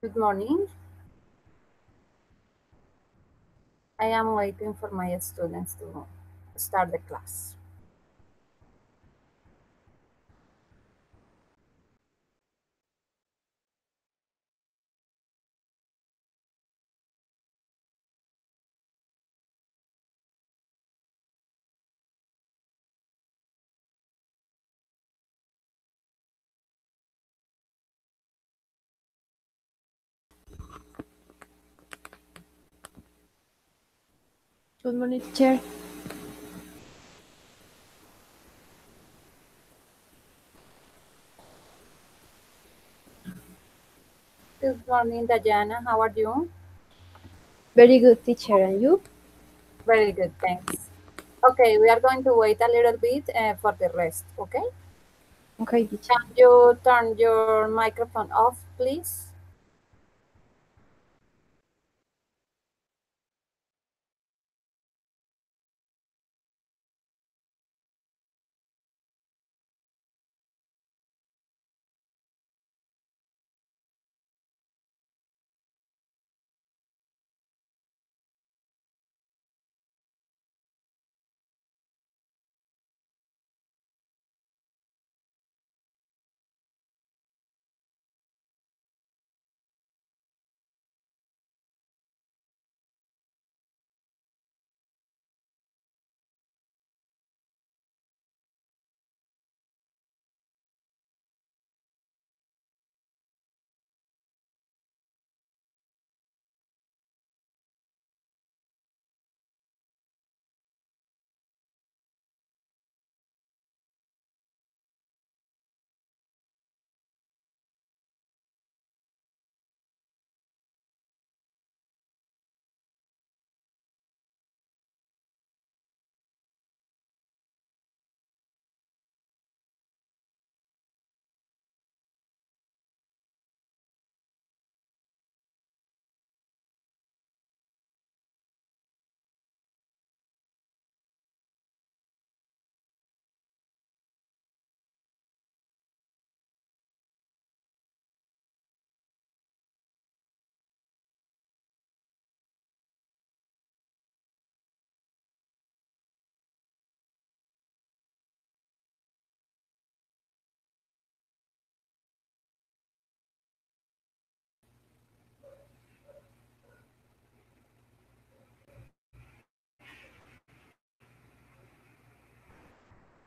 Good morning. I am waiting for my students to start the class. Good morning, teacher. Good morning, Diana. How are you? Very good, teacher. And you? Very good, thanks. Okay, we are going to wait a little bit for the rest, okay? Okay, teacher. Can you turn your microphone off, please?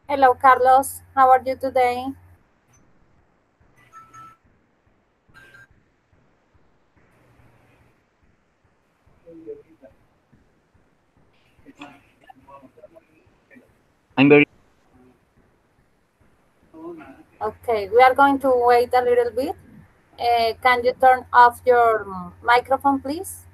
Hello, Carlos. How are you today? I'm very Okay, we are going to wait a little bit. Can you turn off your microphone, please?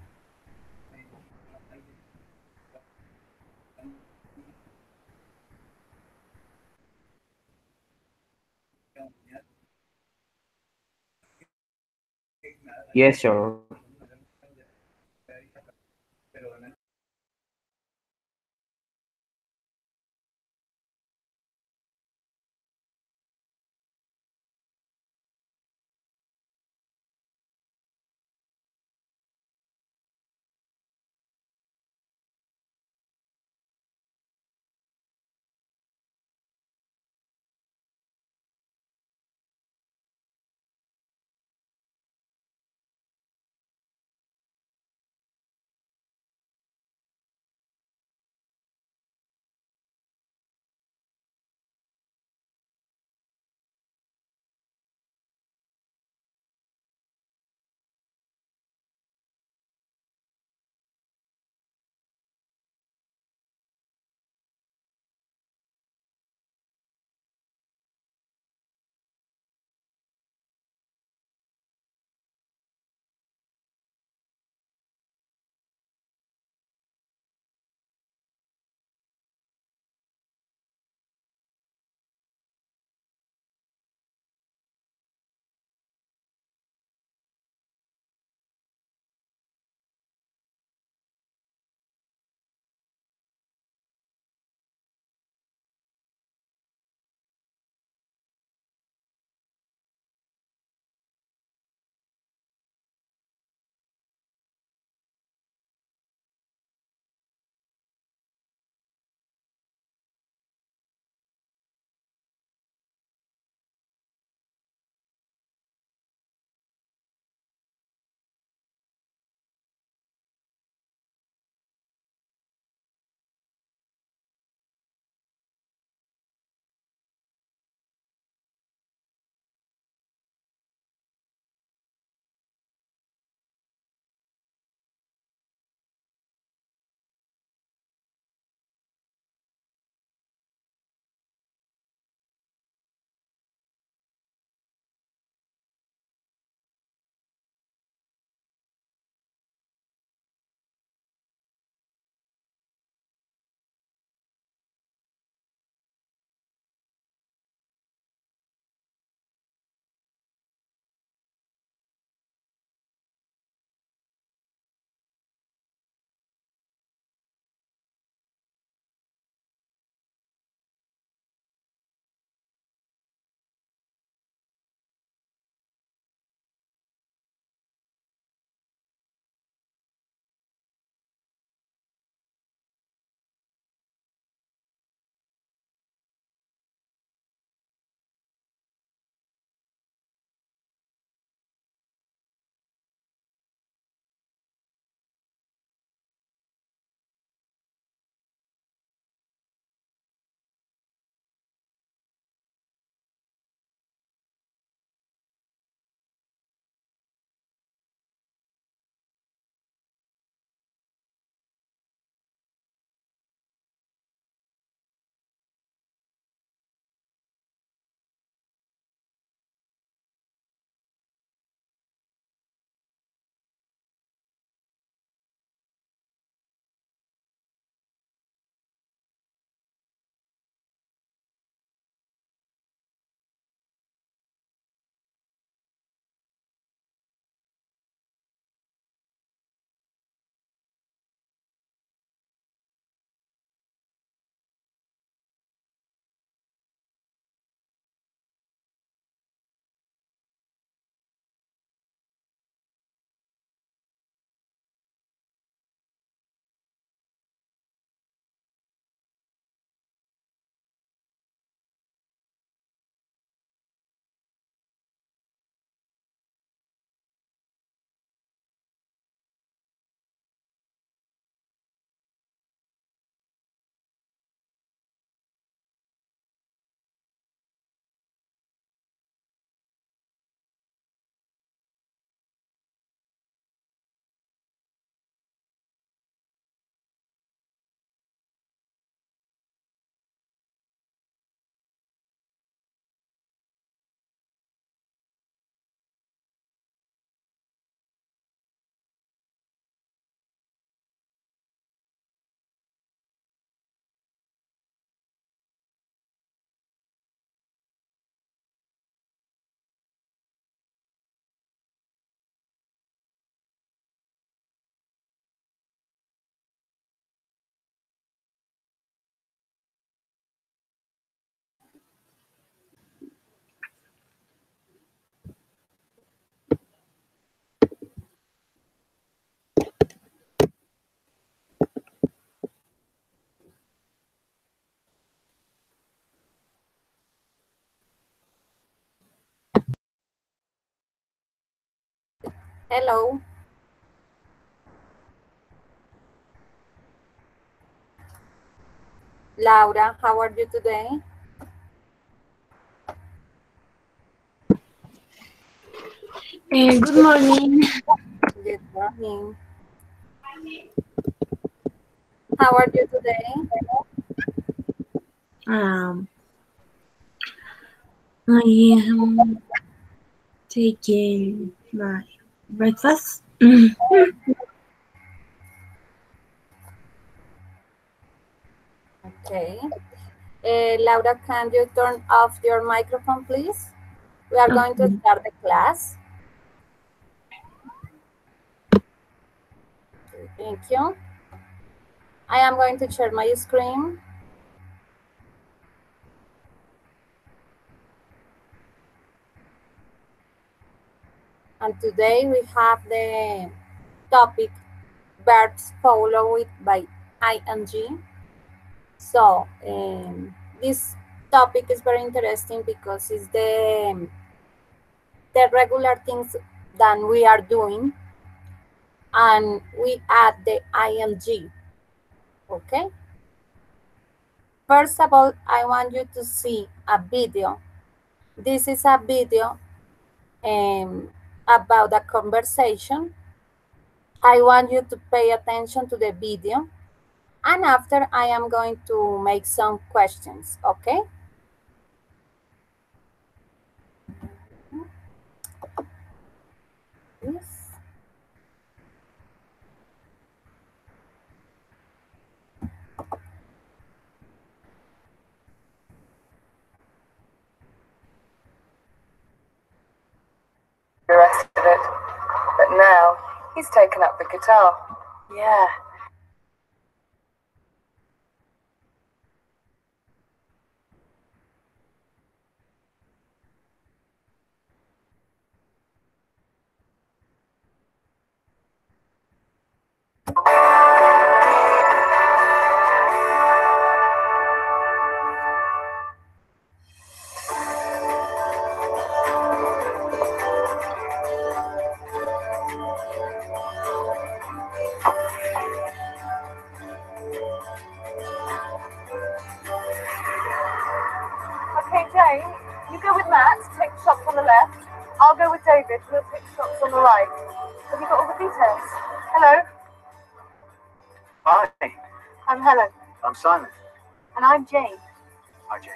yes, sure. Hello. Laura, how are you today? Good morning. Good morning. How are you today? I am taking my breakfast. Okay. Laura, can you turn off your microphone, please? We are going to start the class. Thank you. I am going to share my screen. And today we have the topic verbs followed by ing. So this topic is very interesting because it's the regular things that we are doing and we add the ing. Okay. First of all, I want you to see a video. This is a video about a conversation. I want you to pay attention to the video, and after I am going to make some questions, okay? Yes. The rest of it. But now he's taken up the guitar. Yeah. Okay, Jane, you go with Matt, take shots on the left. I'll go with David, we'll take shots on the right. Have you got all the details? Hello, Hi, I'm Helen. I'm Simon. And I'm Jane. Hi, Jane.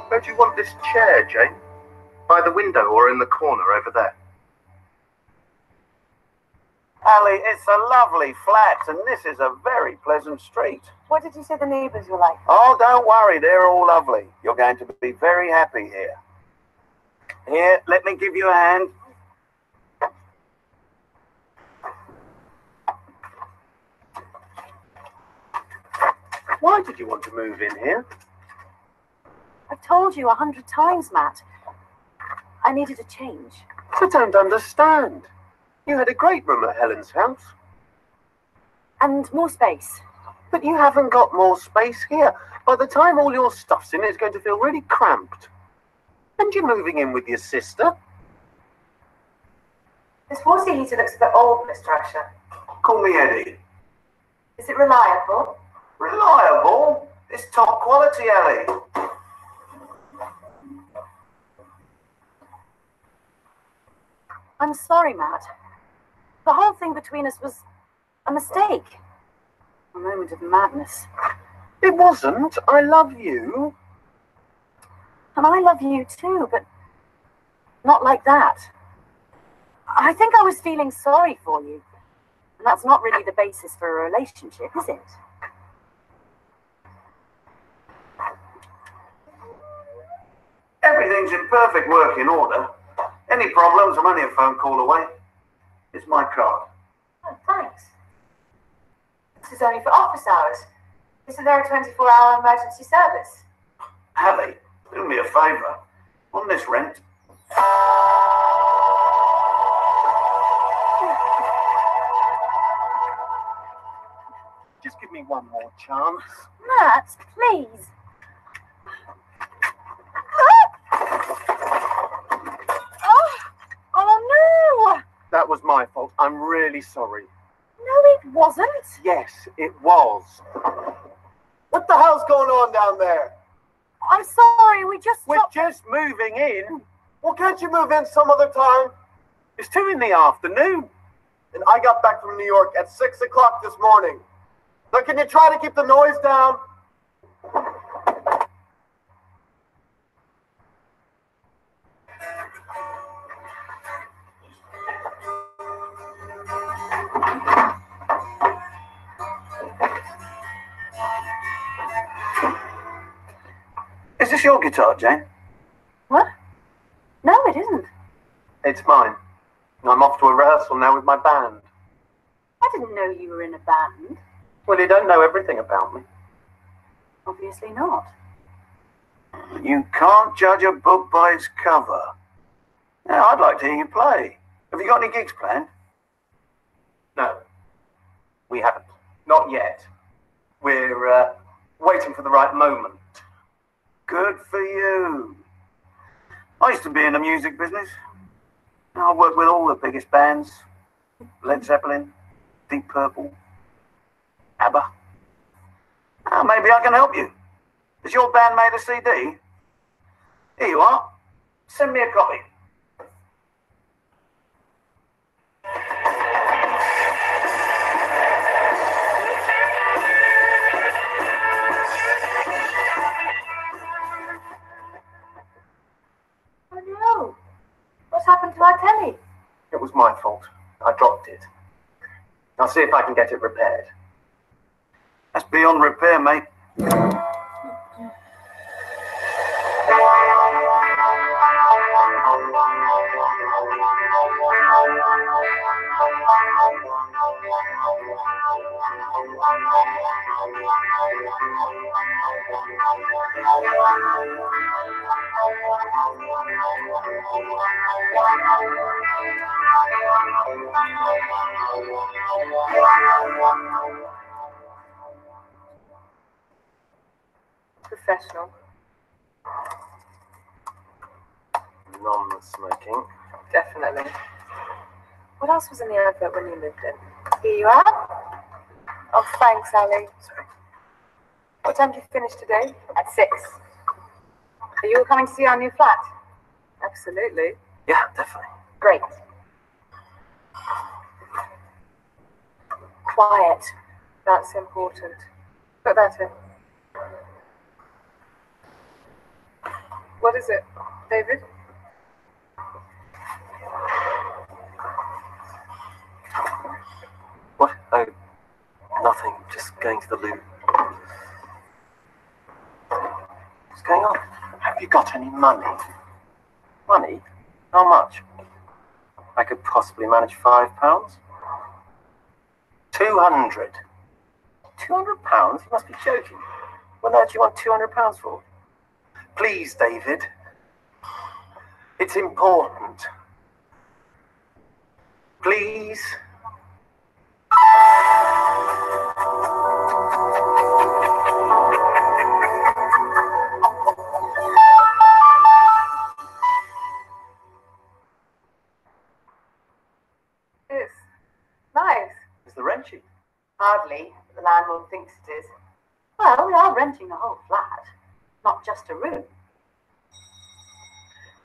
Where do you want this chair, Jane? By the window or in the corner over there? Ali, it's a lovely flat, and this is a very pleasant street. What did you say the neighbours were like? Oh, don't worry, they're all lovely. You're going to be very happy here. Here, let me give you a hand. Why did you want to move in here? I've told you 100 times, Matt. I needed a change. I don't understand. You had a great room at Helen's house. And more space. But you haven't got more space here. By the time all your stuff's in, it's going to feel really cramped. And you're moving in with your sister? This water heater looks a bit old, Mr. Asher. Call me Eddie. Is it reliable? Reliable? It's top quality, Ali. I'm sorry, Matt. The whole thing between us was a mistake. A moment of madness. It wasn't. I love you. And I love you too, but not like that. I think I was feeling sorry for you. And that's not really the basis for a relationship, is it? Everything's in perfect working order. Any problems, I'm only a phone call away. It's my card. Oh, thanks. This is only for office hours. Isn't there a 24-hour emergency service? Hallie, do me a favour. On this rent, Just give me one more chance. Matt, please. Oh no! That was my fault. I'm really sorry. No, it wasn't. Yes, it was. What the hell's going on down there? I'm sorry, we just We're stopped. just moving in. Well, can't you move in some other time? It's 2 in the afternoon. And I got back from New York at 6 o'clock this morning. So can you try to keep the noise down? is this your guitar, Jane? What? No, it isn't. It's mine. I'm off to a rehearsal now with my band. I didn't know you were in a band. Well, you don't know everything about me. Obviously not. You can't judge a book by its cover. Now, I'd like to hear you play. Have you got any gigs planned? No, we haven't. Not yet. We're waiting for the right moment. Good for you. I used to be in the music business. I worked with all the biggest bands. Led Zeppelin, Deep Purple, ABBA. Now, maybe I can help you. Has your band made a CD? Here you are. Send me a copy. Oh no! What's happened to our telly? It was my fault. I dropped it. I'll see if I can get it repaired. That's beyond repair, mate. Professional. Non-smoking. Definitely. What else was in the advert when you moved in? Here you are. Oh, thanks, Ali. What time do you finish today? At 6. Are you all coming to see our new flat? Absolutely. Yeah, definitely. Great. Quiet. That's important. Put that in. What is it, David? What? Oh, nothing. Just going to the loo. What's going on? Have you got any money? Money? How much? I could possibly manage £5. 200. £200? You must be joking. What on earth do you want £200 for? Please, David. It's important. Please. It's nice. Is the rent cheap? Hardly. The landlord thinks it is. Well, we are renting the whole flat, not just a room.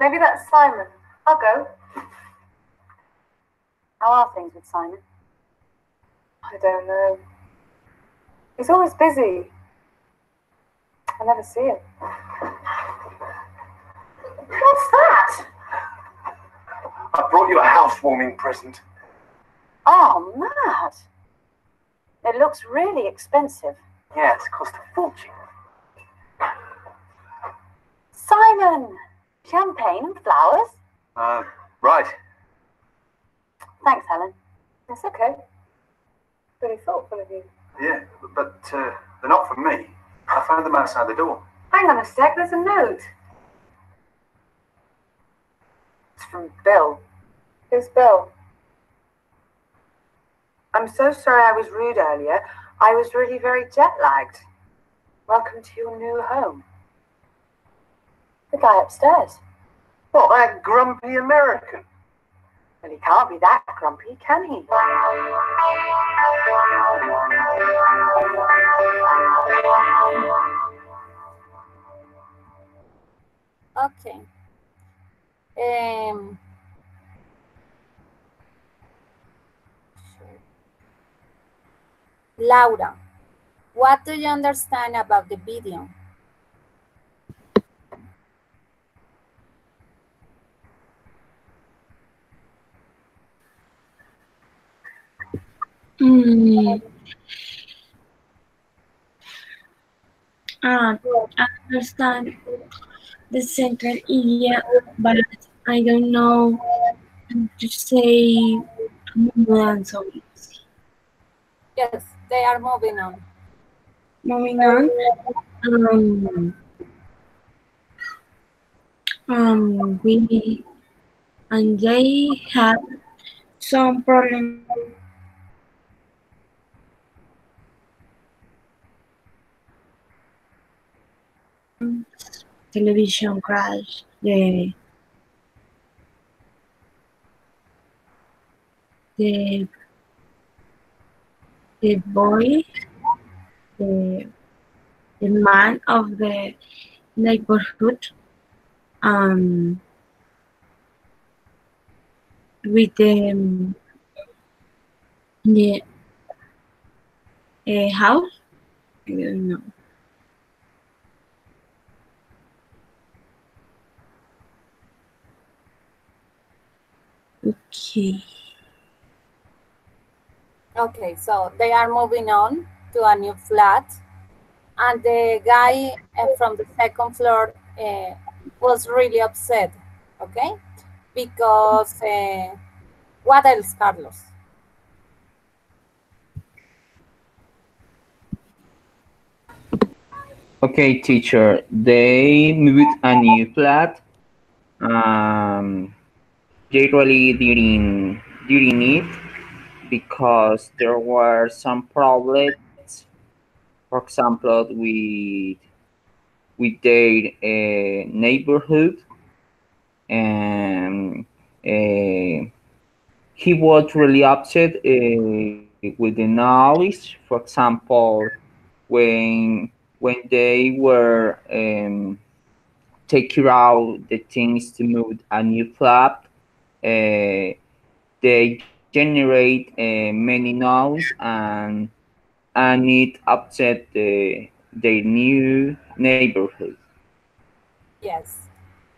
Maybe that's Simon. I'll go. How are things with Simon? I don't know. He's always busy. I never see him. I brought you a housewarming present. Oh, Matt. It looks really expensive. Yeah, it's cost a fortune. Simon! Champagne and flowers? Right. Thanks, Helen. It's okay. Pretty thoughtful of you. Yeah, but they're not for me. I found them outside the door. Hang on a sec, there's a note. It's from Bill. Who's Bill? I'm so sorry I was rude earlier. I was really very jet-lagged. Welcome to your new home. The guy upstairs. What, that grumpy American? Well, he can't be that grumpy, can he? Okay. Laura, what do you understand about the video? I understand the central idea, but I don't know how to say sorry. Yes, they are moving on. Moving on. We and they have some problems. Television crash. The boy, the man of the neighborhood, with the house. I don't know. Okay. Okay, so they are moving on to a new flat, and the guy from the second floor was really upset, okay? Because, what else, Carlos? Okay, teacher, they moved a new flat. Generally during it, because there were some problems, for example, with their neighborhood, and he was really upset with the noise. For example, when they were taking out the things to move a new flat, they generate many noise, and it upset their new neighborhood. Yes,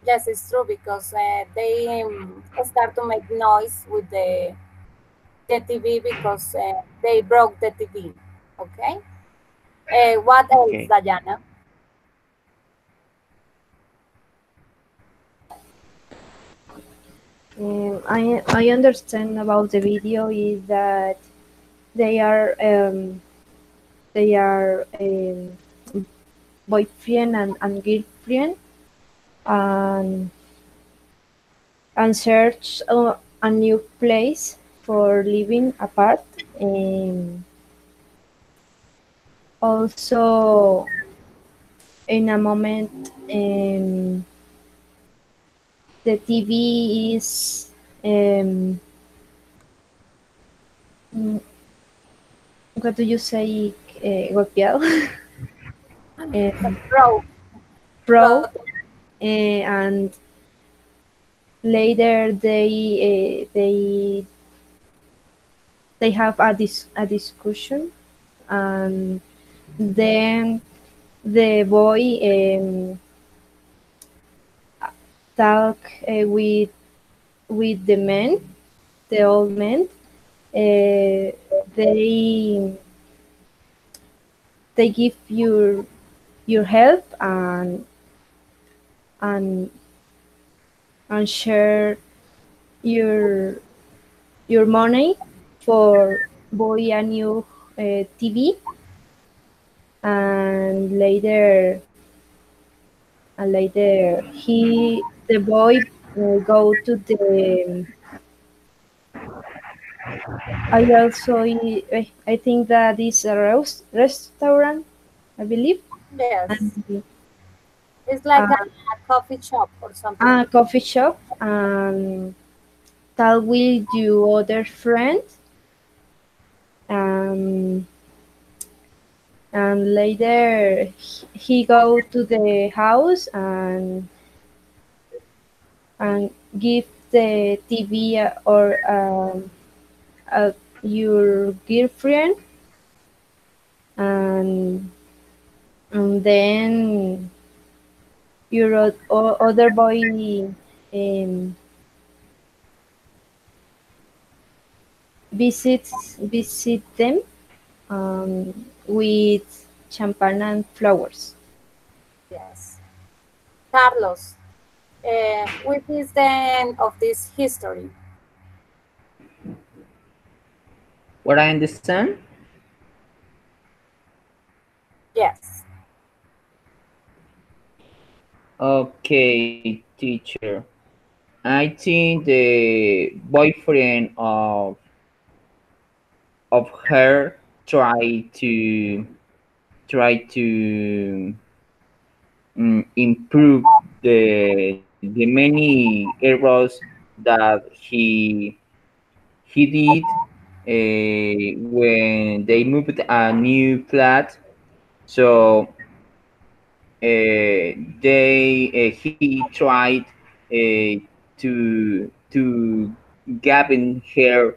yes, it's true, because they start to make noise with the TV, because they broke the TV, okay? What else, Okay. Diana? I understand about the video is that they are boyfriend and girlfriend, and search a new place for living apart. Also, in a moment, the TV is what do you say, golpeado? Broke, and later they have a discussion, and then the boy talk with with the men, the old men. They give your help and and share your money for buy a new TV, and later the boy go to the. I think that is a restaurant, I believe, Yes. and It's like uh, a coffee shop or something a like coffee shop, and talk with your other friend, um, and later he go to the house and give the TV or your girlfriend, and then your other boy um, visit them with champagne and flowers. yes. Carlos, what is the end of this history? What I understand? Yes. Okay, teacher. I think the boyfriend of her try to improve the many errors that he did when they moved a new flat. So he tried to give her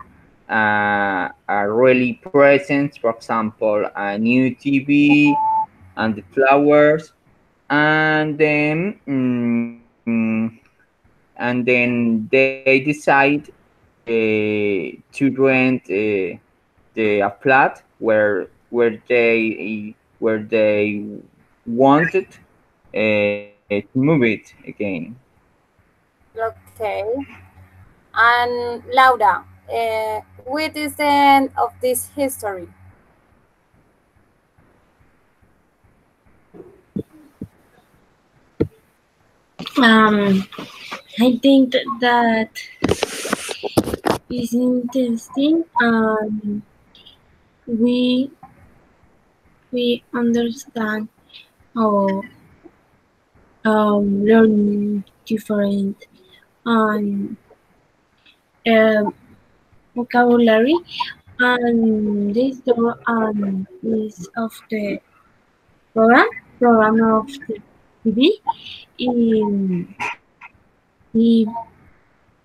a really present, for example, a new TV and the flowers, and then they decide to rent a flat where they wanted to move it again. Okay. And Laura, what is the end of this history? I think that is interesting. We we understand how learning different um, um, vocabulary, and this door is of the program of the TV. Um, he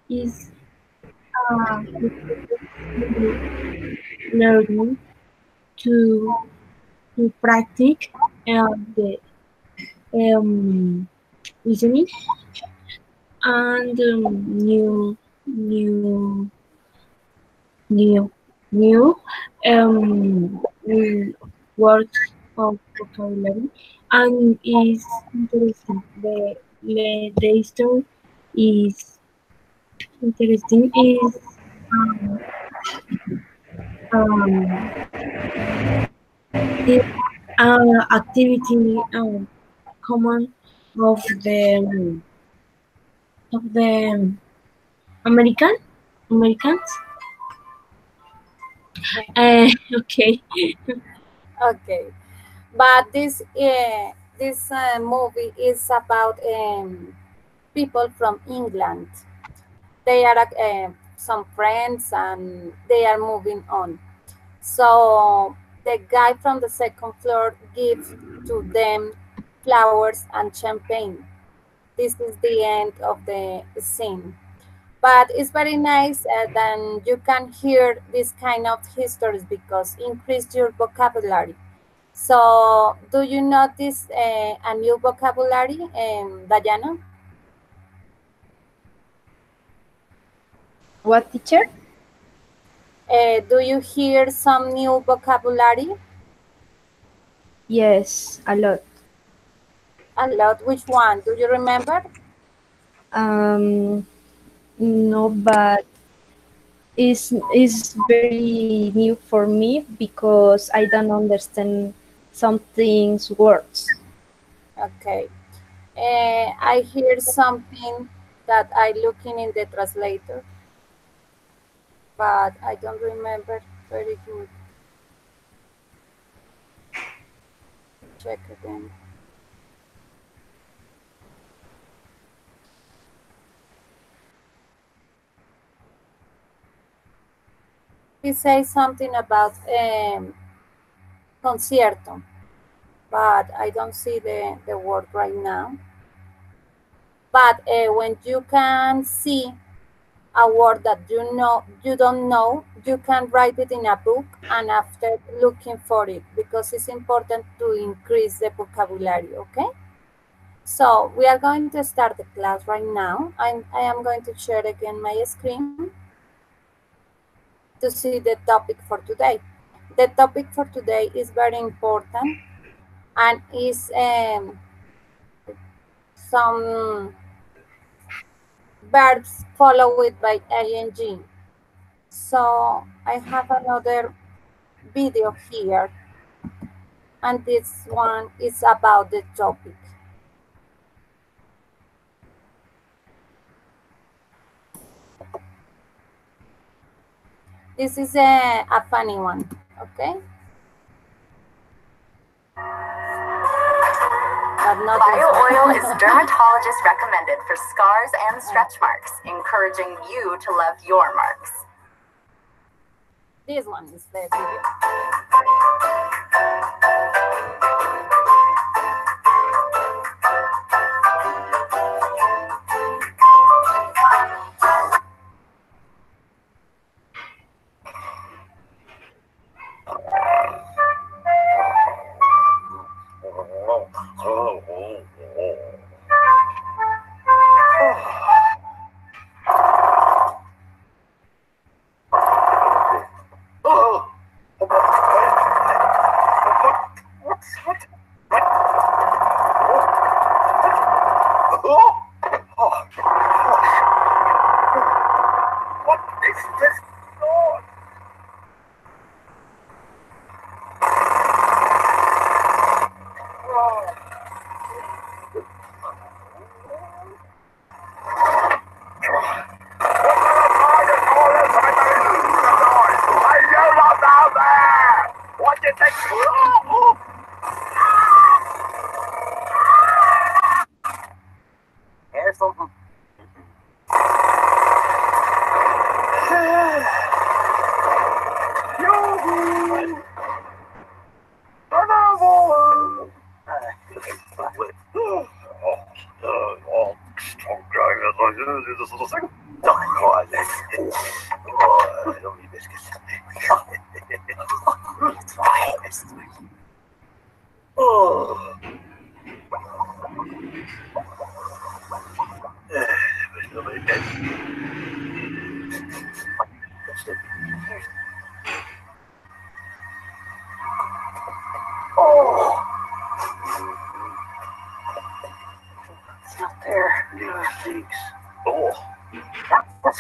is learning to practice the um, listening and new new new words of vocabulary, and is interesting. The history is interesting. Is um, um, is activity common of the American Americans. Okay. Okay. But this movie is about people from England. They are some friends and they are moving on. So the guy from the second floor gives to them flowers and champagne. This is the end of the scene. But it's very nice that you can hear this kind of histories because increase your vocabulary. So do you notice a new vocabulary, Diana? What, teacher? Do you hear some new vocabulary? Yes, a lot. A lot. Which one? Do you remember? No, but is very new for me because I don't understand some things words. Okay. I hear something that I looking in the translator, but I don't remember very good. Check again. He says something about concierto, but I don't see the word right now. But when you can see a word that you don't know, you can write it in a book and after looking for it, because it's important to increase the vocabulary, okay? So we are going to start the class right now. I am going to share again my screen to see the topic for today. The topic for today is very important and is some verbs followed by ing. So I have another video here, and this one is about the topic. This is a funny one, okay? Bio oil is dermatologist recommended for scars and stretch marks, encouraging you to love your marks. This one is the video.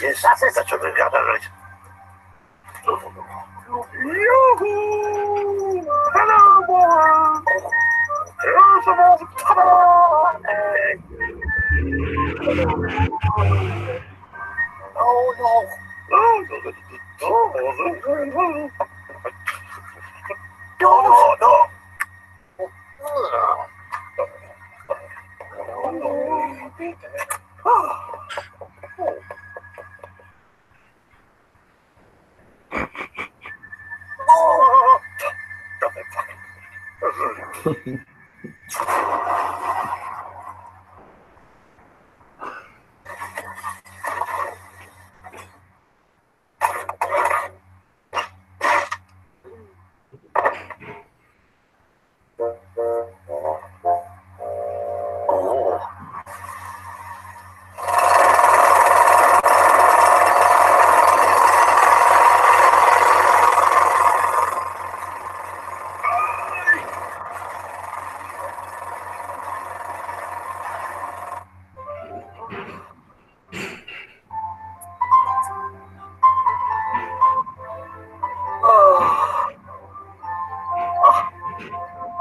Yes, that's what we got, all right. Yoo-hoo! Hello, boy! Here's a more Oh, no. No, no. Oh.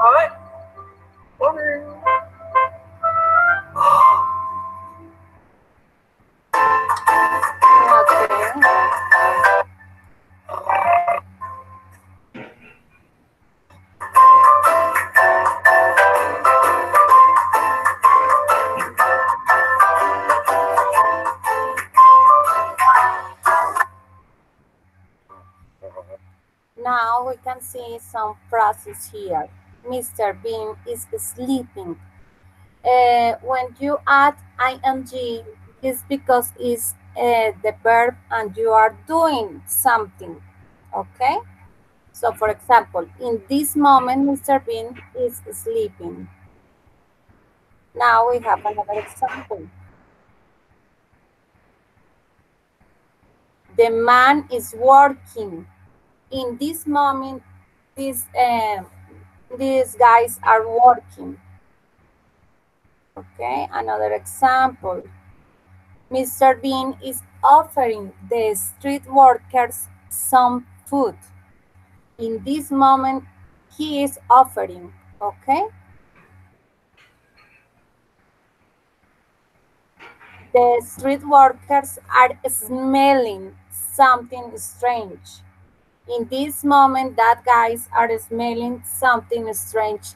All right. Okay. Now we can see some phrases here. Mr. Bean is sleeping. When you add ing, it's because it's the verb and you are doing something. Okay? So, for example, in this moment, Mr. Bean is sleeping. Now we have another example. The man is working. In this moment, these guys are working. Okay, another example. Mr. Bean is offering the street workers some food. In this moment, he is offering, okay? The street workers are smelling something strange. In this moment, that guys are smelling something strange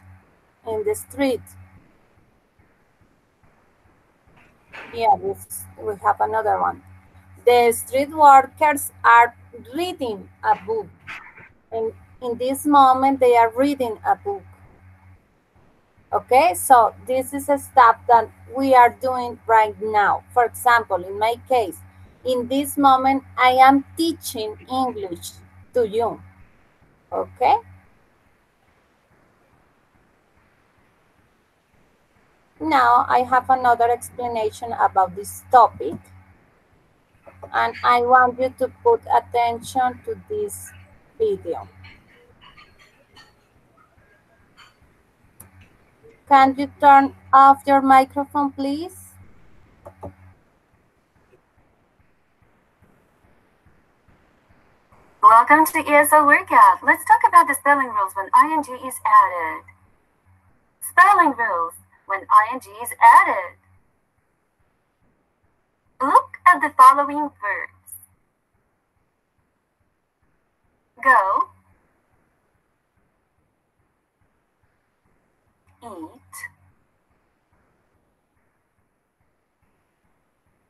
in the street. Yeah, we have another one. The street workers are reading a book. And in this moment, they are reading a book. Okay, so this is a step that we are doing right now. For example, in my case, in this moment, I am teaching English to you. Okay? Now I have another explanation about this topic. And I want you to put attention to this video. Can you turn off your microphone, please? Welcome to ESL Workout. Let's talk about the spelling rules when ing is added. Spelling rules when ing is added. Look at the following verbs. Go, eat,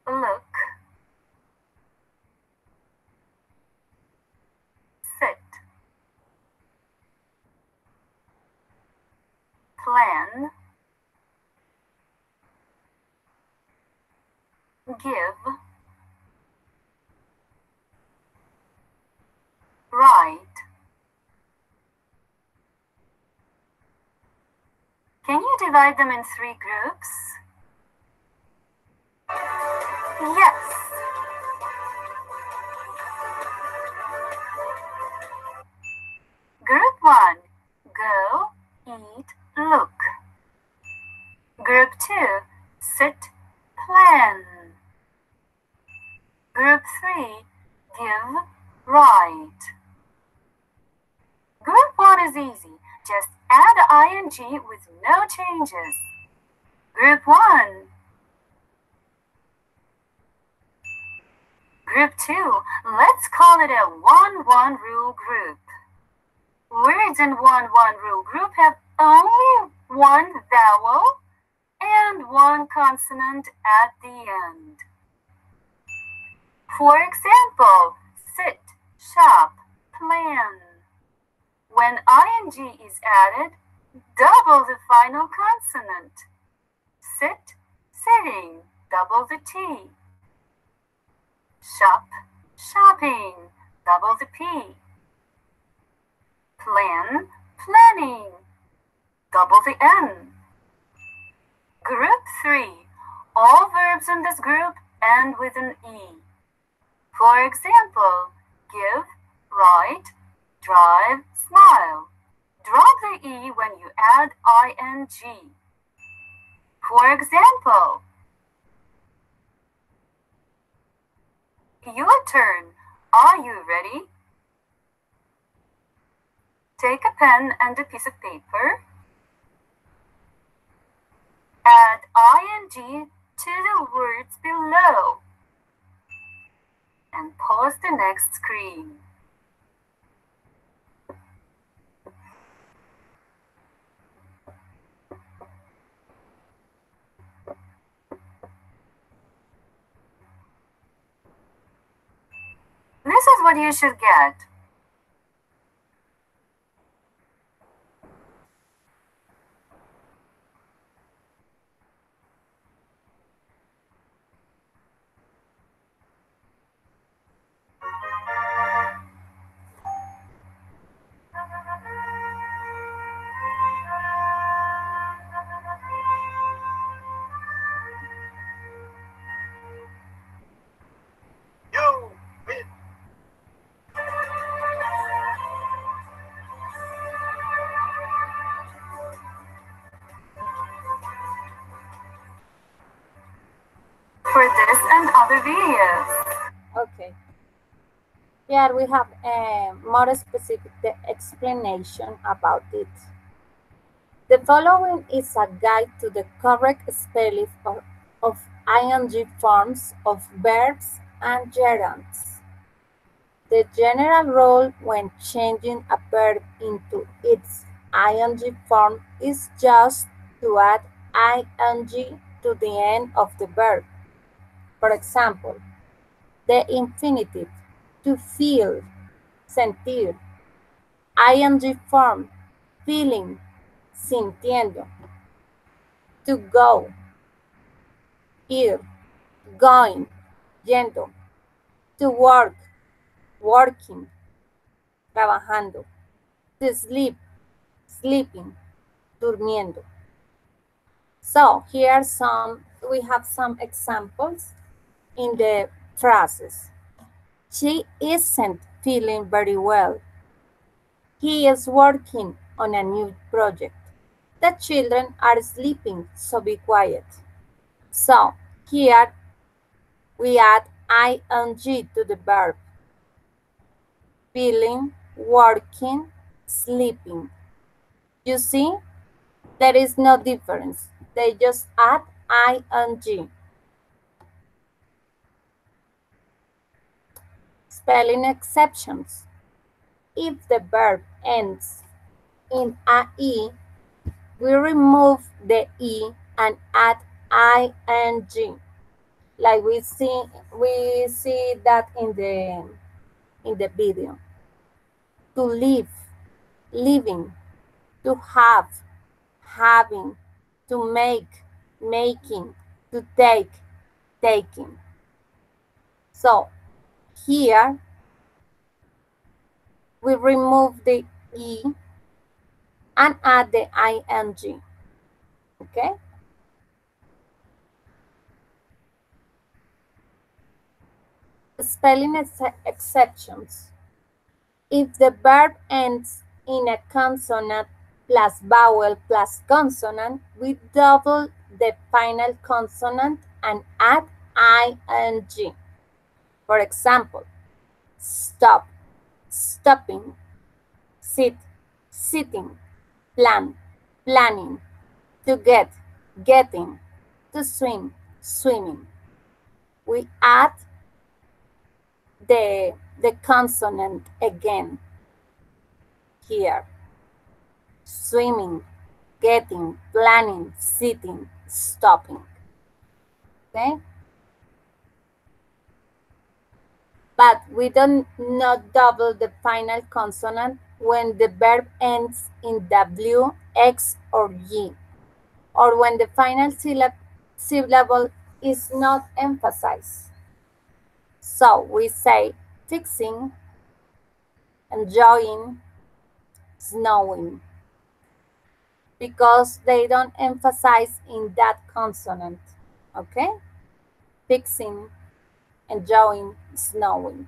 look, sit, plan, give, write. Can you divide them in 3 groups? Yes. Group 1, go, eat, look. Group 2, sit, plan. Group 3, give, write. Group 1 is easy. Just add ing with no changes. Group 1. Group 2, let's call it a 1-1 rule group. Words in 1-1 rule group have only 1 vowel and 1 consonant at the end. For example, sit, shop, plan. When ing is added, double the final consonant. Sit, sitting, double the T. Shop, shopping, double the P. Plan, planning, double the N. Group 3, all verbs in this group end with an E. For example, give, write, drive, smile. Drop the E when you add ing. For example, your turn. Are you ready? Take a pen and a piece of paper. ing to the words below and pause the next screen. This is what you should get. You win. For this and other videos. Okay. Here we have a more specific explanation about it. The following is a guide to the correct spelling of ing forms of verbs and gerunds. The general rule when changing a verb into its ing form is just to add ing to the end of the verb. For example, the infinitive, to feel, sentir, ing form, feeling, sintiendo, to go, ir, going, yendo, to work, working, trabajando, to sleep, sleeping, durmiendo. So here we have some examples in the phrases. She isn't feeling very well. He is working on a new project. The children are sleeping, so be quiet. So here we add ing to the verb. Feeling, working, sleeping. You see, there is no difference. They just add ing. Spelling exceptions. If the verb ends in a-e, we remove the e and add ing. Like we see that in the video. To live, living, to have, having, to make, making, to take, taking. So here we remove the e and add the ing. Okay? Spelling exceptions. If the verb ends in a consonant plus vowel plus consonant, we double the final consonant and add ing. For example, stop, stopping, sit, sitting, plan, planning, to get, getting, to swim, swimming. We add the consonant again here. Swimming, getting, planning, sitting, stopping. Okay? But we do not double the final consonant when the verb ends in W, X, or Y, or when the final syllable is not emphasized. So we say fixing, enjoying, snowing, because they don't emphasize in that consonant, okay? Fixing, enjoying, snowing.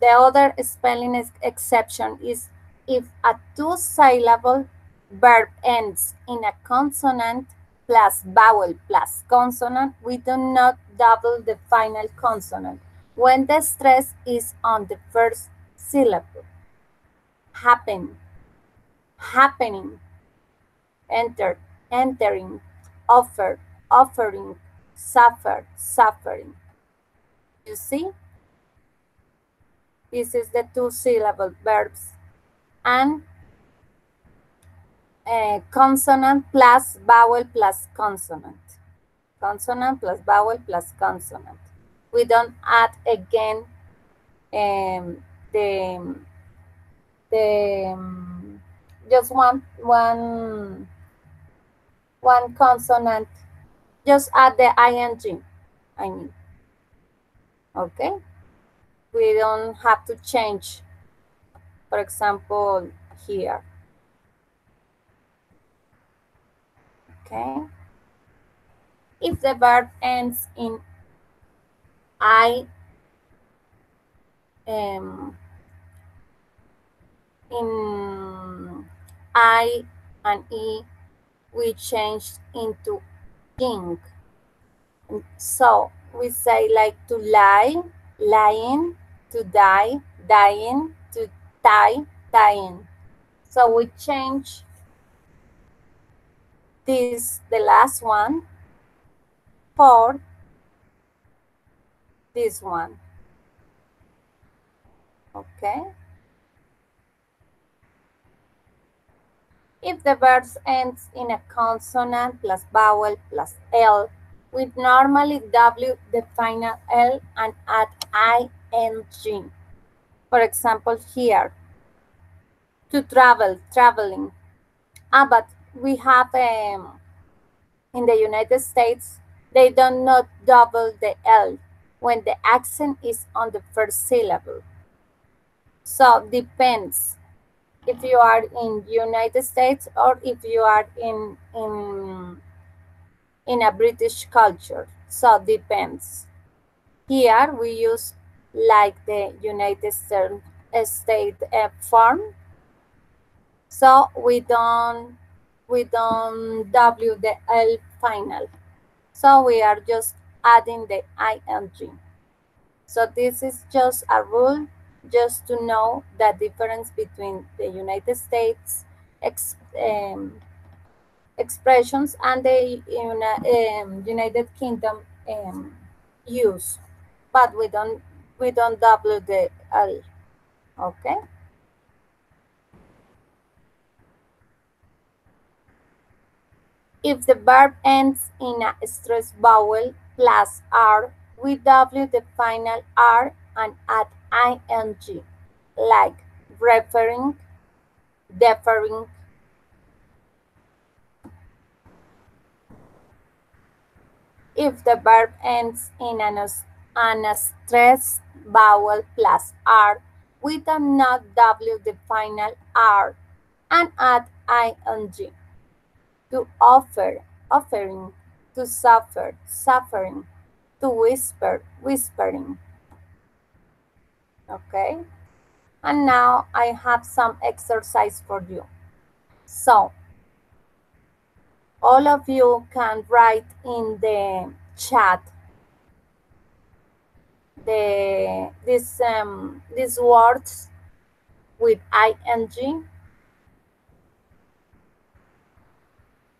The other spelling exception is if a two-syllable verb ends in a consonant plus vowel plus consonant, we do not double the final consonant when the stress is on the first syllable. Happen, happening, enter, entering, offer, offering, suffer, suffering. You see? This is the two-syllable verbs. And consonant plus vowel plus consonant. Consonant plus vowel plus consonant. We don't add again the just one consonant. Just add the ing. I mean, okay. We don't have to change. For example, here. Okay. If the verb ends in in I and E, we change into ing. So we say like to lie, lying, to die, dying, to tie, tying. So we change this, the last one, for this one. Okay. If the verb ends in a consonant plus vowel plus L, we normally W the final L and add ing. For example, here, to travel, traveling. But we have in the United States, they do not double the L when the accent is on the first syllable. So depends if you are in United States or if you are in a British culture. So depends. Here we use like the United States form. So we don't W the L final. So we are just adding the ing. So this is just a rule just to know the difference between the United States expressions and the United Kingdom use. But we don't W the L. Okay. If the verb ends in a stressed vowel plus R, we W the final R and add ing, like referring, deferring. If the verb ends in an stressed vowel plus R, we do not W the final R and add ing. To offer, offering, to suffer, suffering, to whisper, whispering. Okay? And now I have some exercise for you. So, all of you can write in the chat these words with ing.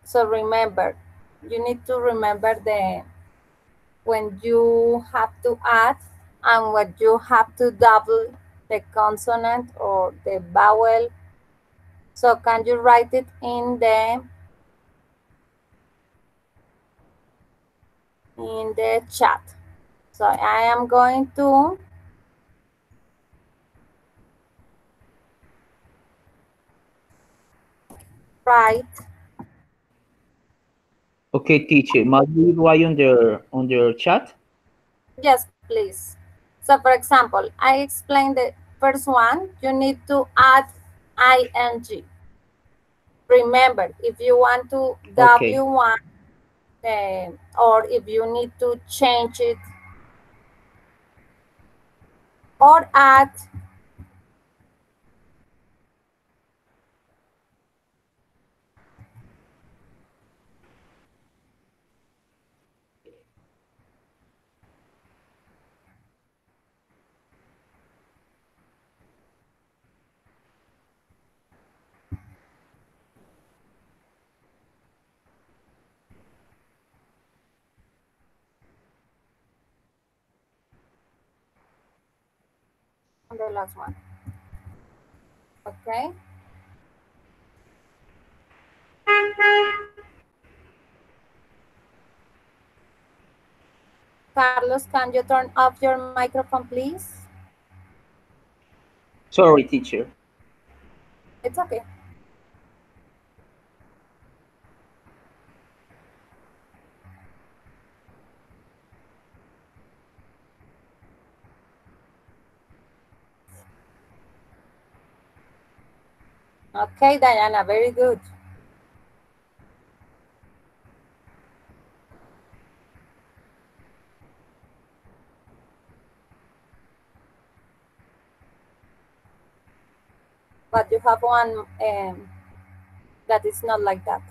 So remember, you need to remember when you have to add and when you have to double the consonant or the vowel. So can you write it in the chat? So I am going to write. Okay, teacher, must we write on the chat? Yes, please. So for example, I explained the first one, you need to add ing. Remember, if you want to Okay. W1, or if you need to change it or add And the last one. Okay. Carlos, can you turn off your microphone, please? Sorry, teacher. It's okay. Okay, Diana, very good. But you have one that is not like that.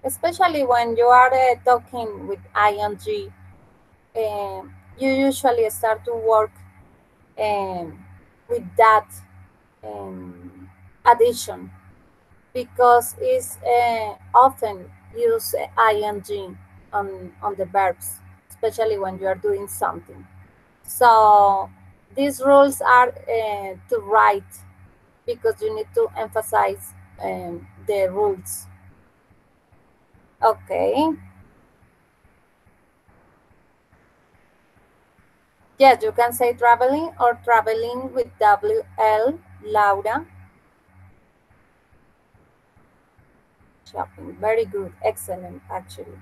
Especially when you are talking with ing, you usually start to work with that addition because it's often use ing on the verbs, especially when you are doing something. So these rules are to write because you need to emphasize the rules. Okay. Yes, you can say traveling or traveling with WL, Laura. Shopping, very good, excellent, actually.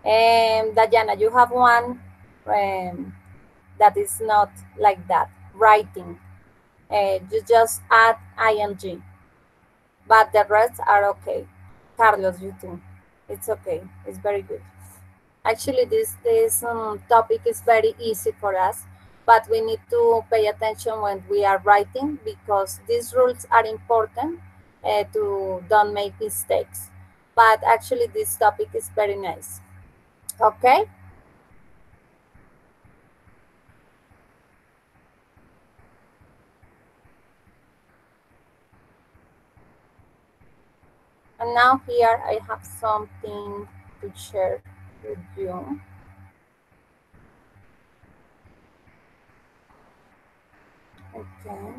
Diana, you have one that is not like that, writing. You just add ing, but the rest are okay. Carlos, you too. It's okay, it's very good. Actually, this topic is very easy for us, but we need to pay attention when we are writing because these rules are important to don't make mistakes. But actually, this topic is very nice. Okay. And now here I have something to share with you. Okay.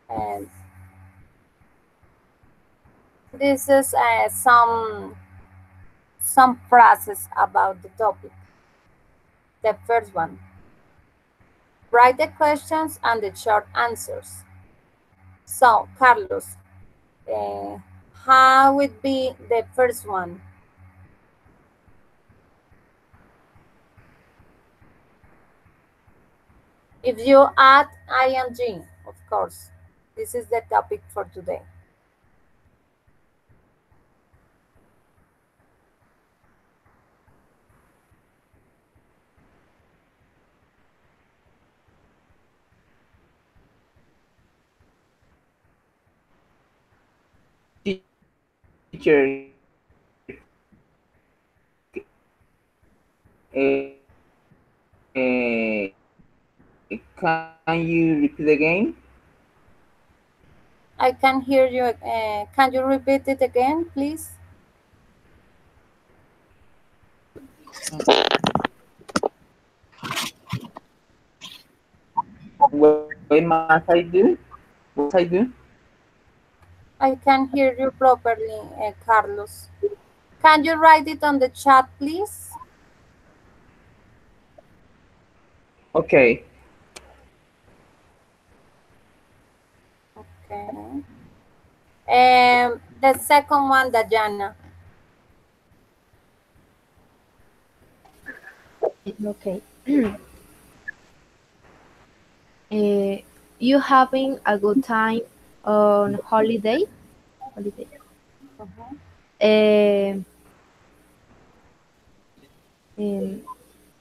And this is some phrases about the topic. The first one, write the questions and the short answers. So, Carlos, uh, how would be the first one? If you add ing, of course, this is the topic for today. Teacher, can you repeat again? I can hear you. Can you repeat it again, please? What must I do? What must I do? I can hear you properly, Carlos. Can you write it on the chat, please? Okay. Okay. The second one, Diana. Okay. You having a good time on holiday? Holiday.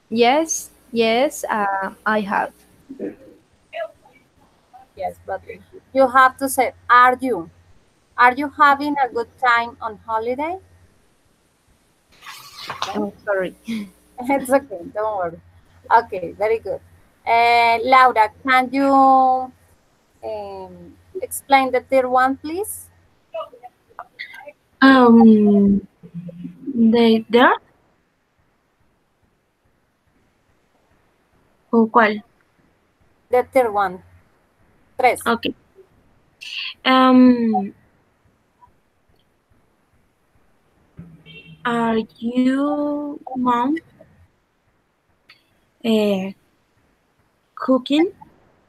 Yes, yes, I have. Yes, but you have to say, are you? Are you having a good time on holiday? Okay. Oh, sorry. It's okay, don't worry. Okay, very good. Laura, can you explain the third one, please? There o cuál? The third one. Tres. Okay. Um, are you, mom, cooking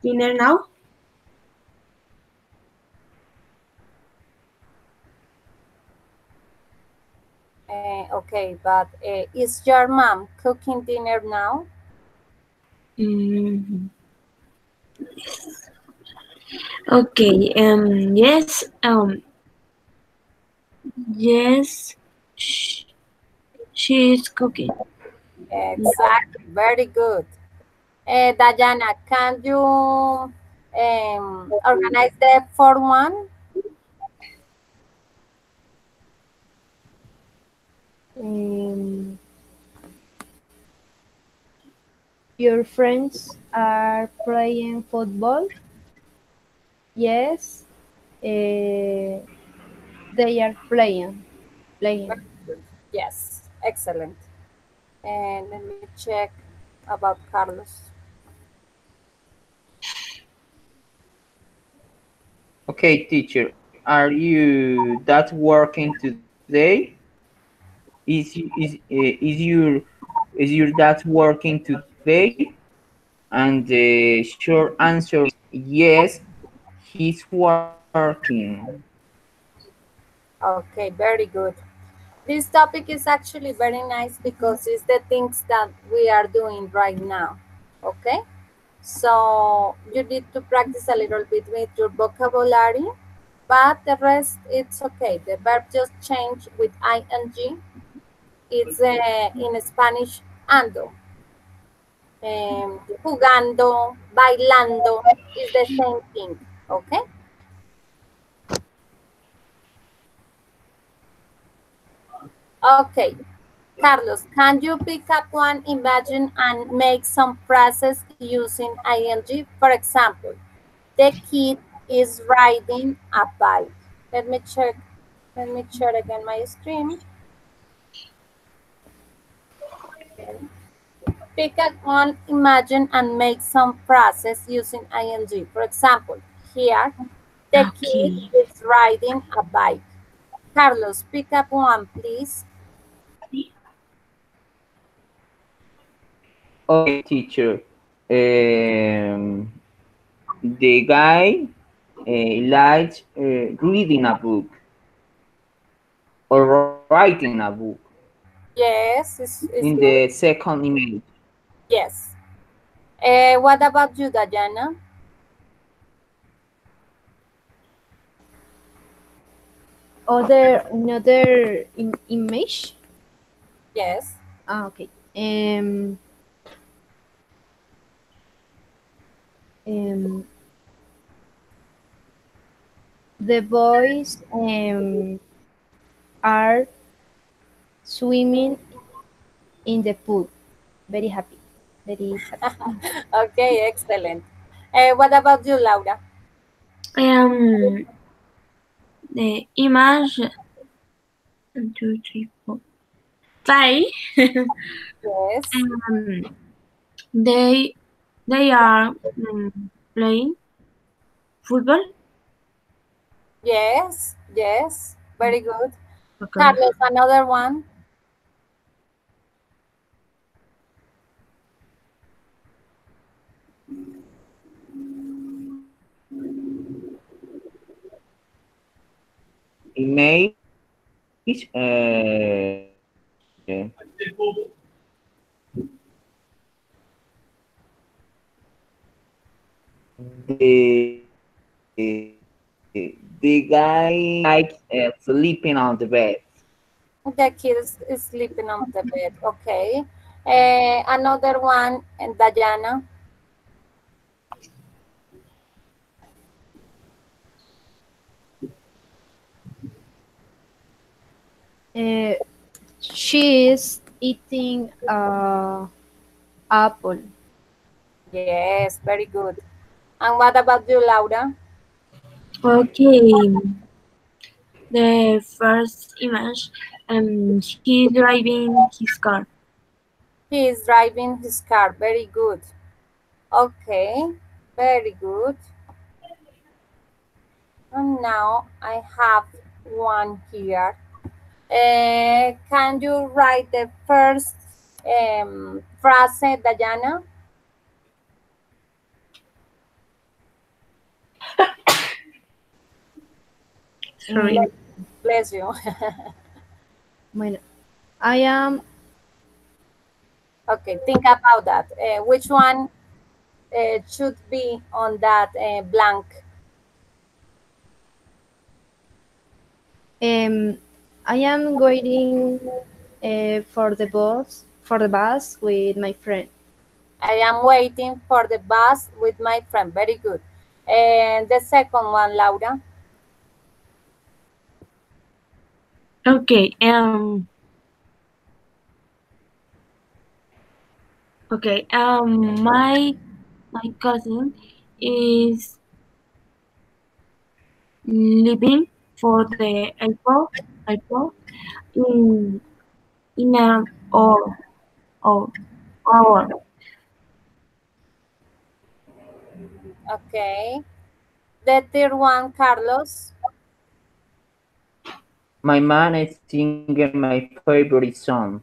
dinner now? Okay, but is your mom cooking dinner now? Mm, okay. Yes. Yes. She is cooking. Exactly, very good. Diana, can you organize the fourth one? Um, your friends are playing football? Yes, they are playing. Very Playing. good. Yes, excellent. And let me check about Carlos. Okay, teacher, are you that working today? Is your dad working today? And the short answer is yes, he's working. Okay, very good. This topic is actually very nice because it's the things that we are doing right now. Okay, so you need to practice a little bit with your vocabulary, but the rest it's okay. The verb just change with ing. It's in Spanish ando, jugando, bailando is the same thing. Okay. Okay. Carlos, can you pick up one, imagine, and make some phrases using ing? For example, the kid is riding a bike. Let me check. Let me share again my screen. Okay. Pick up one, imagine, and make some phrases using ing. For example, here, the kid Okay. is riding a bike. Carlos, pick up one, please. Okay, teacher. The guy likes reading a book or writing a book. Yes, In it's the good. second image, Yes. What about you, Diana? Another image. Yes. Ah, okay. Um, the boys are swimming in the pool. Very happy. Very happy. Okay, excellent. What about you, Laura? Um, the image 1, 2, 3, 4, 5. Yes. um, they they are playing football. Yes. Yes. Very good. Okay. Carlos, another one. image, the the guy likes sleeping on the bed. The kid is sleeping on the bed. Okay. Another one, and Diana. She is eating apple. Yes, very good. And what about you, Laura? Okay. The first image, he's driving his car. He is driving his car. Very good. Okay, very good. And now I have one here. Can you write the first phrase, Diana? Sorry. Bless you. Bueno, I am. Okay, think about that. Which one should be on that blank? I am waiting for the bus with my friend. I am waiting for the bus with my friend. Very good. And the second one, Laura. Okay. Okay. My cousin is leaving for the airport in an hour. Okay. The third one, Carlos. My mom is singing my favorite song.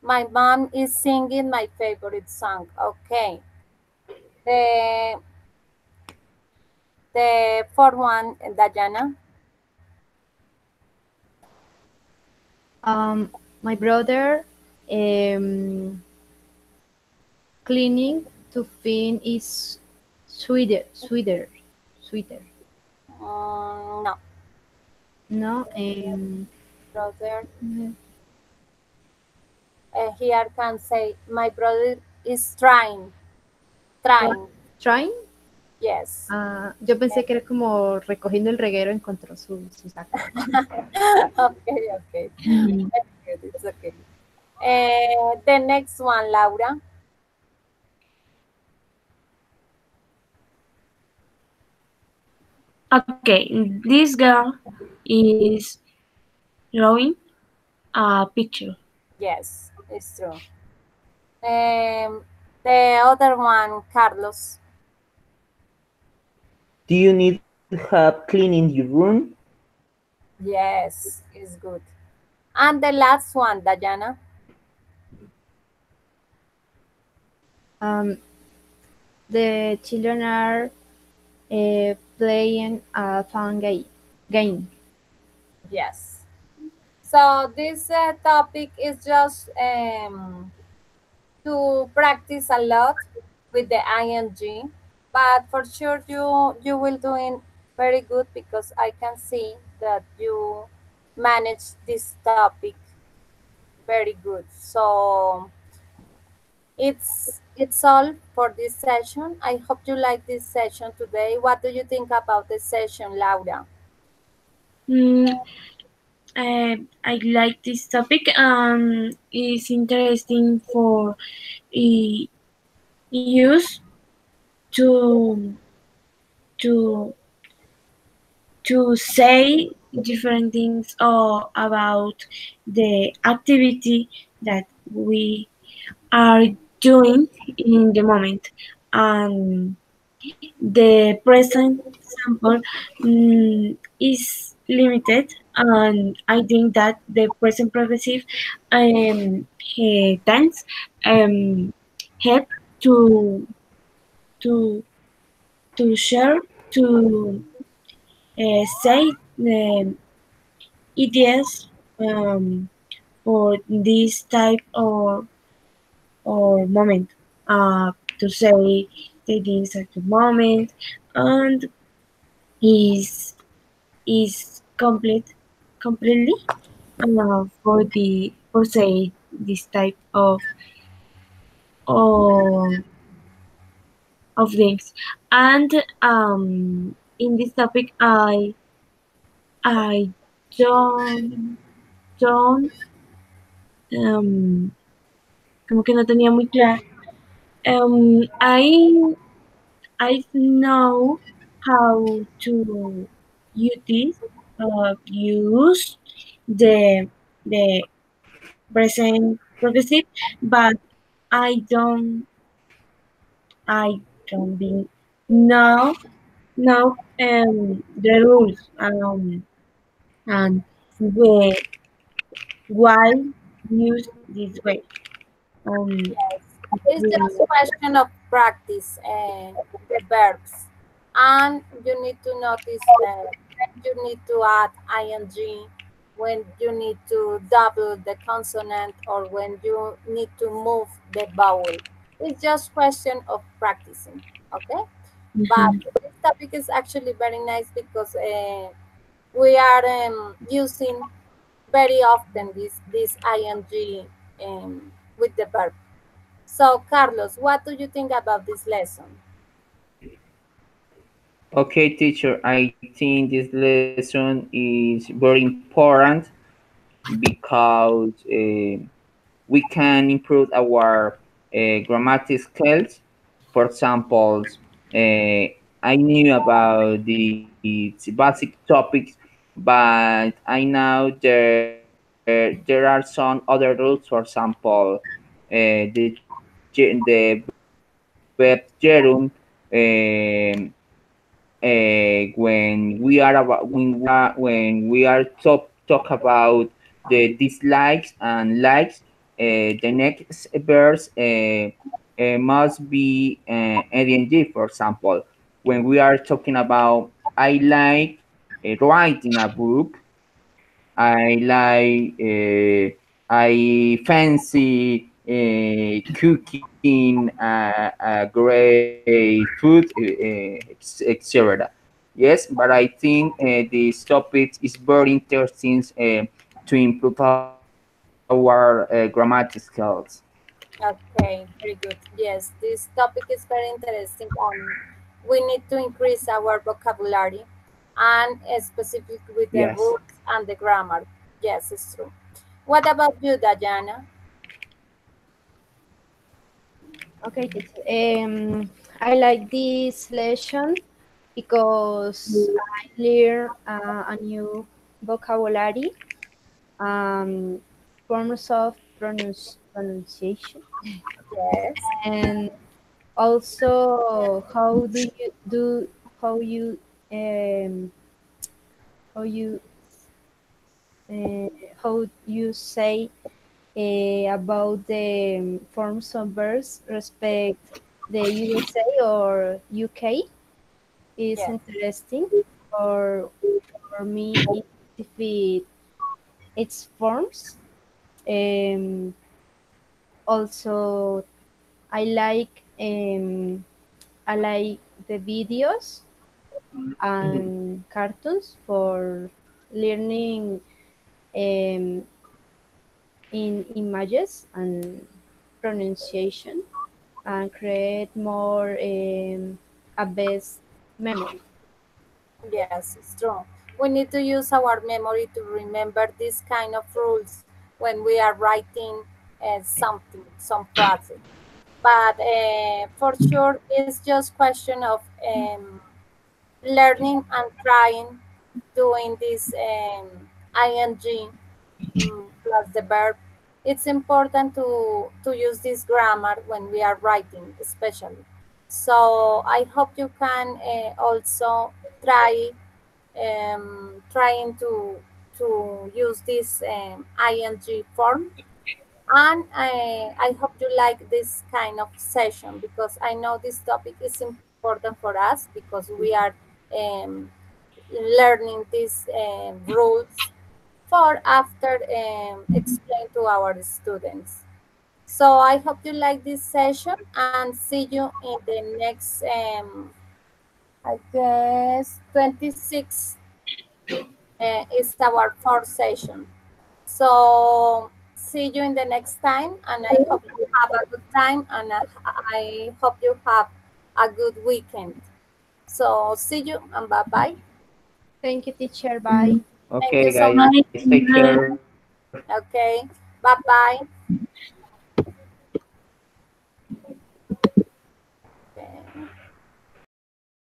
My mom is singing my favorite song. Okay. The fourth one, Diana. My brother cleaning to fin is sweeter. No. No. Brother. Here can say my brother is trying. Trying. Yes. Yo pensé que era como recogiendo el reguero, encontró su saco. Okay. It's okay. The next one, Laura. Okay, this girl is drawing a picture. Yes, it's true. The other one, Carlos. Do you need help cleaning your room? Yes, it's good. And the last one, Diana. The children are playing a fun game. Yes. So this topic is just to practice a lot with the ing, but for sure you will doing very good because I can see that you manage this topic very good. So it's all for this session. I hope you like this session today. What do you think about the session, Laura? I like this topic. It's interesting for use to say different things or about the activity that we are doing in the moment. And the present sample is limited, and I think that the present progressive tense help to to share to say ideas for this type or moment, to say that this at the moment, and is completely for say this type of of things. And in this topic I don't don't, como que no tenía muy claro. I know how to use the present progressive, but I don't I don't be know the rules and the why use this way. Um, Yes, it's just question of practice the verbs, and you need to notice when you need to add ing, when you need to double the consonant, or when you need to move the vowel. It's just question of practicing. Okay, but mhm. this topic is actually very nice because we are using very often this ing with the verb. So, Carlos, what do you think about this lesson? Okay, teacher, I think this lesson is very important because we can improve our grammatic skills. For example, I knew about the basic topics, but I know there are some other rules. For example, the verb gerund. When we are about when we are talk about the dislikes and likes, the next verse must be ing. For example, when we are talking about I like writing a book, I like I fancy cooking a great food, etc. Yes, but I think this topic is very interesting to improve our grammatical skills. Okay, very good. Yes, this topic is very interesting. We need to increase our vocabulary and specifically with the Yes. rules and the grammar. Yes, it's true. What about you, Diana? Okay, teacher. I like this lesson because I learn a new vocabulary, um, forms of pronunciation, Yes, and also how you um, how you uh, how you say about the forms of verbs respect the USA or UK is yes, interesting for me if its forms. Um, Also, I like I like the videos and cartoons for learning um, in images and pronunciation and create more a best memory. yes, it's true. We need to use our memory to remember these kind of rules when we are writing something, some process. But for sure, it's just question of learning and trying doing this ing plus the verb. It's important to use this grammar when we are writing, especially. So I hope you can also try trying to use this ing form, and I hope you like this kind of session because I know this topic is important for us because we are um, learning these rules for after explain to our students. So I hope you like this session and see you in the next, I guess, 26 is our fourth session. So see you in the next time, and I hope you have a good time, and I hope you have a good weekend. So see you and bye bye. Thank you, teacher. Bye. Thank Okay, you so guys, much. take care. Bye. Okay, bye-bye.